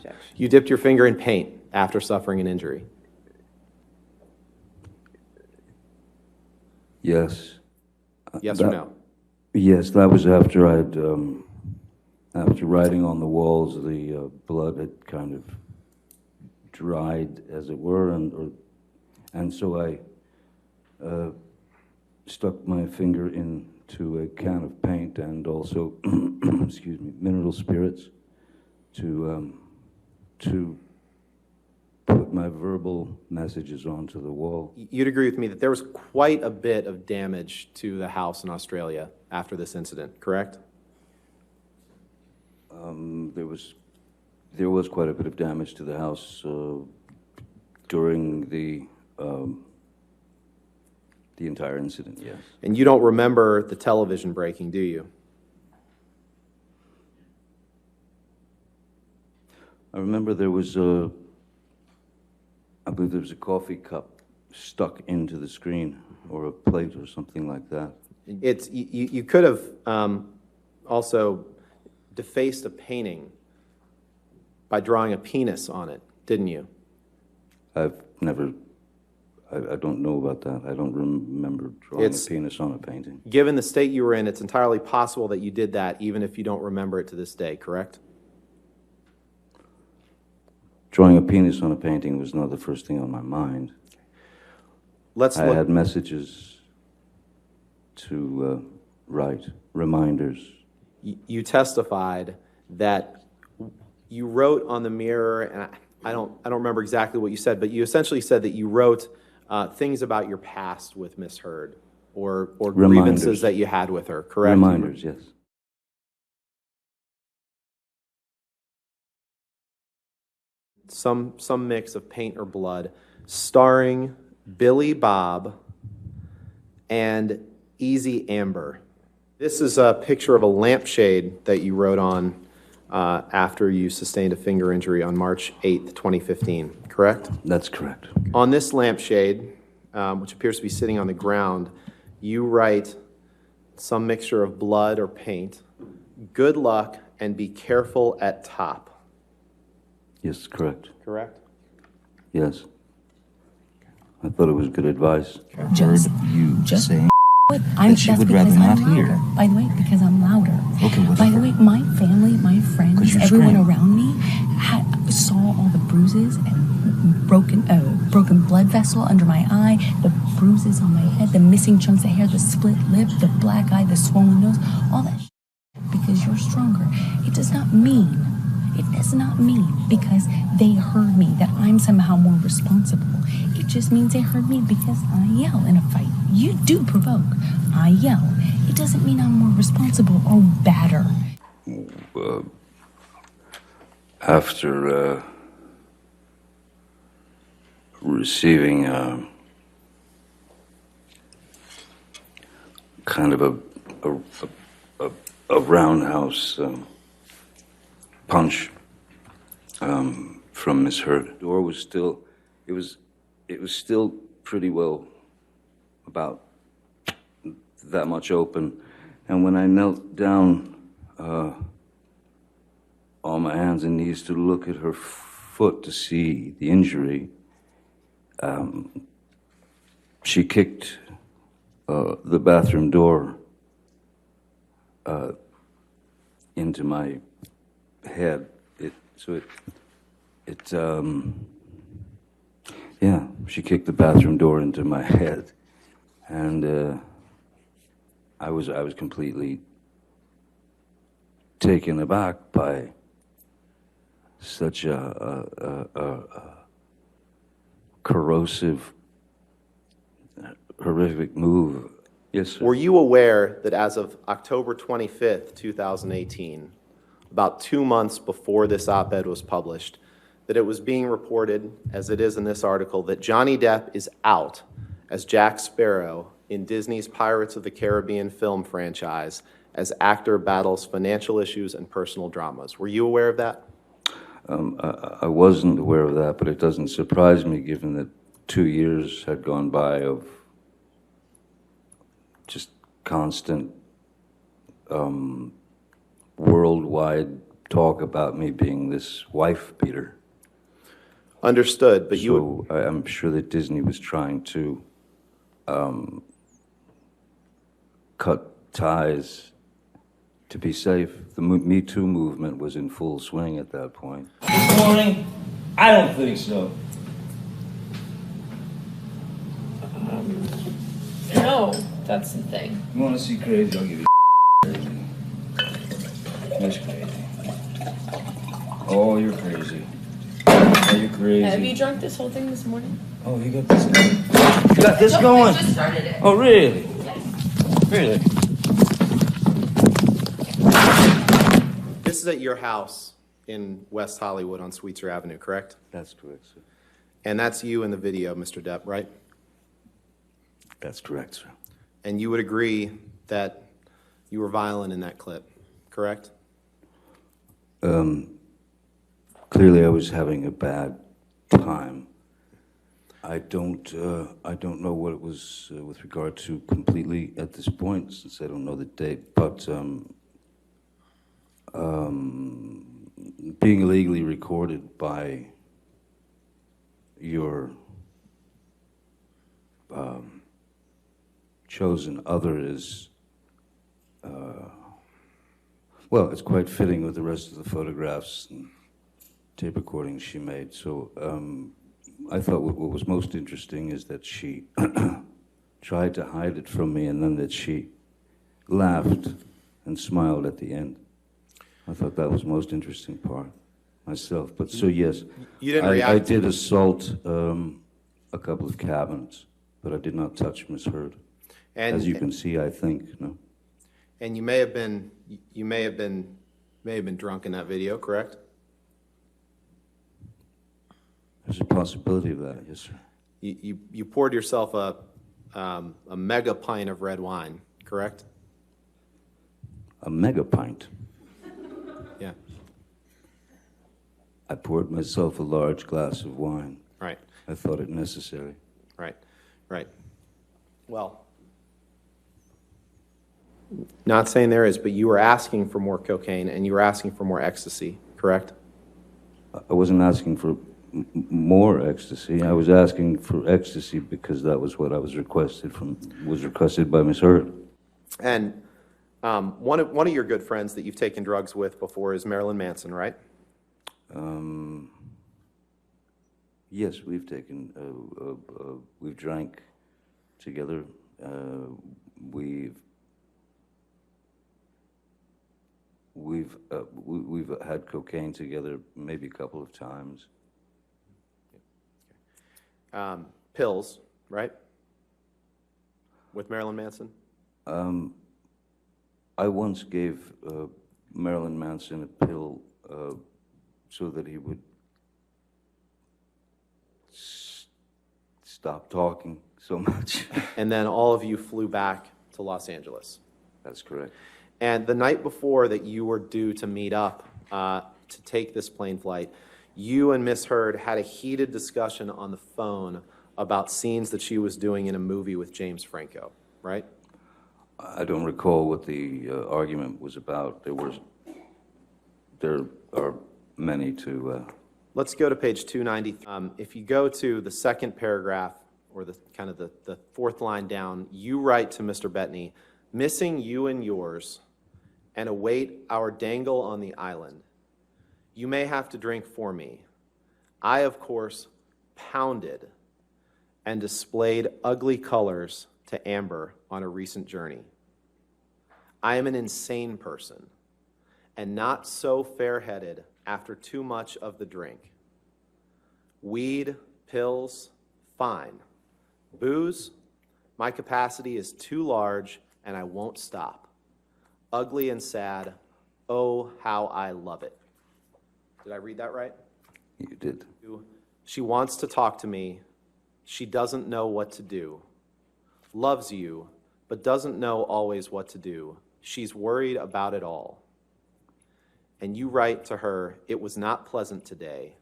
Objection. You dipped your finger in paint after suffering an injury. Yes. Yes or no? Yes, that was after I'd, after writing on the walls, the blood had kind of dried, as it were, and so I stuck my finger into a can of paint and also, excuse me, mineral spirits to put my verbal messages onto the wall. You'd agree with me that there was quite a bit of damage to the house in Australia after this incident, correct? There was quite a bit of damage to the house during the entire incident, yes. And you don't remember the television breaking, do you? I remember there was I believe there was a coffee cup stuck into the screen, or a plate or something like that. You could have also defaced a painting by drawing a penis on it, didn't you? I've never, I don't know about that. I don't remember drawing a penis on a painting. Given the state you were in, it's entirely possible that you did that, even if you don't remember it to this day, correct? Drawing a penis on a painting was not the first thing on my mind. I had messages to write, reminders. You testified that you wrote on the mirror, and I don't remember exactly what you said, but you essentially said that you wrote things about your past with Miss Heard, or grievances that you had with her, correct? Reminders, yes. Some mix of paint or blood, starring Billy Bob and Easy Amber. This is a picture of a lampshade that you wrote on after you sustained a finger injury on March 8th, 2015, correct? That's correct. On this lampshade, which appears to be sitting on the ground, you write some mixture of blood or paint, "Good luck and be careful at top." Yes, correct. Correct? Yes. I thought it was good advice. Just saying that she would rather not hear. By the way, because I'm louder. Okay, whatever. By the way, my family, my friends, everyone around me saw all the bruises and broken blood vessel under my eye, the bruises on my head, the missing chunks of hair, the split lip, the black eye, the swollen nose, all that shit. Because you're stronger. It does not mean because they heard me that I'm somehow more responsible. It just means they heard me because I yell in a fight. You do provoke. I yell. It doesn't mean I'm more responsible or badder. After receiving kind of a roundhouse punch from Miss Heard. The door was still, it was still pretty well about that much open. And when I knelt down on my hands and knees to look at her foot to see the injury, she kicked the bathroom door into my head. She kicked the bathroom door into my head, and I was completely taken aback by such a corrosive, horrific move. Yes, sir. Were you aware that as of October 25th, 2018, about 2 months before this op-ed was published, that it was being reported, as it is in this article, that Johnny Depp is out as Jack Sparrow in Disney's Pirates of the Caribbean film franchise as actor battles financial issues and personal dramas? Were you aware of that? I wasn't aware of that, but it doesn't surprise me given that 2 years had gone by of just constant worldwide talk about me being this wife beater. Understood, but you, So I'm sure that Disney was trying to cut ties to be safe. The Me Too movement was in full swing at that point. This morning? I don't think so. No, that's the thing. You want to see crazy? I'll give you crazy. That's crazy. Oh, you're crazy. Oh, you're crazy. Have you drunk this whole thing this morning? Oh, you got this going? You got this going? I just started it. Oh, really? Really? this is at your house in West Hollywood on Sweetser Avenue, correct? That's correct, sir. And that's you in the video, Mr. Depp, right? That's correct, sir. And you would agree that you were violent in that clip, correct? Clearly, I was having a bad time. I don't know what it was with regard to completely at this point, since I don't know the date. But being illegally recorded by your chosen other is, well, it's quite fitting with the rest of the photographs and tape recordings she made. So I thought what was most interesting is that she tried to hide it from me, and then that she laughed and smiled at the end. I thought that was the most interesting part myself. But so yes, You didn't I react. did assault a couple of cabinets, but I did not touch Miss Heard. As you can see, I think, no? And you may have been drunk in that video, correct? There's a possibility of that, yes, sir. You poured yourself a mega pint of red wine, correct? A mega pint. Yeah, I poured myself a large glass of wine. right, I thought it necessary. right, right. Well, not saying there is, but you were asking for more cocaine and you were asking for more ecstasy, correct? I wasn't asking for more ecstasy. I was asking for ecstasy because that was what I was requested by Miss Heard. And one of your good friends that you've taken drugs with before is Marilyn Manson, right? Yes, we've drank together. We've had cocaine together maybe a couple of times. Pills, right? With Marilyn Manson? I once gave Marilyn Manson a pill so that he would stop talking so much. And then all of you flew back to Los Angeles. That's correct. And the night before that you were due to meet up to take this plane flight, you and Miss Heard had a heated discussion on the phone about scenes that she was doing in a movie with James Franco, right? I don't recall what the argument was about. There are many to. Let's go to page 290. If you go to the second paragraph, or the fourth line down, you write to Mr. Bettany, missing you and yours, and await our dangle on the island. You may have to drink for me. I, of course, pounded and displayed ugly colors to Amber on a recent journey. I am an insane person, and not so fair-headed after too much of the drink. Weed, pills, fine. Booze, my capacity is too large, and I won't stop. Ugly and sad, oh, how I love it. Did I read that right? You did. She wants to talk to me. She doesn't know what to do. Loves you, but doesn't know always what to do. She's worried about it all. And you write to her, it was not pleasant today.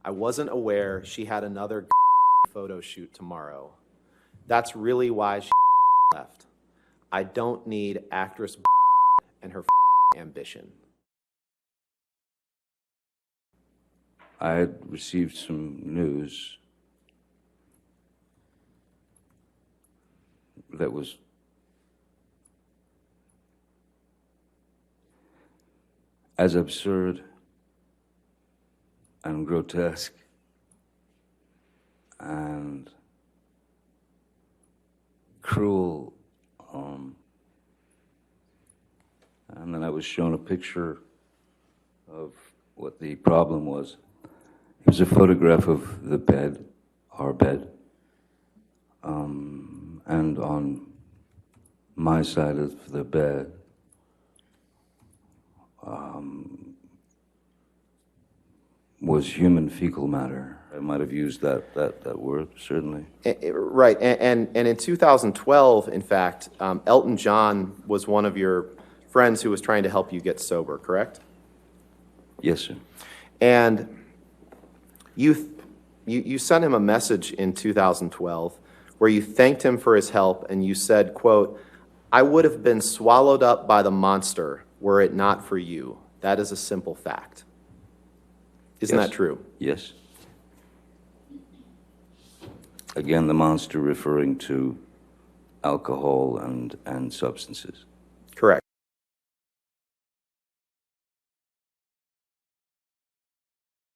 I wasn't aware she had another photo shoot tomorrow. That's really why she left. I don't need actress and her ambition. I had received some news that was as absurd and grotesque and cruel. And then I was shown a picture of what the problem was. It was a photograph of the bed, our bed, and on my side of the bed was human fecal matter. I might have used that word, certainly. Right, and in 2012, in fact, Elton John was one of your friends who was trying to help you get sober, correct? Yes, sir. And you sent him a message in 2012 where you thanked him for his help, and you said, quote, "I would have been swallowed up by the monster were it not for you. That is a simple fact." Isn't Yes. that true? Yes. Again, the monster referring to alcohol and substances. Correct.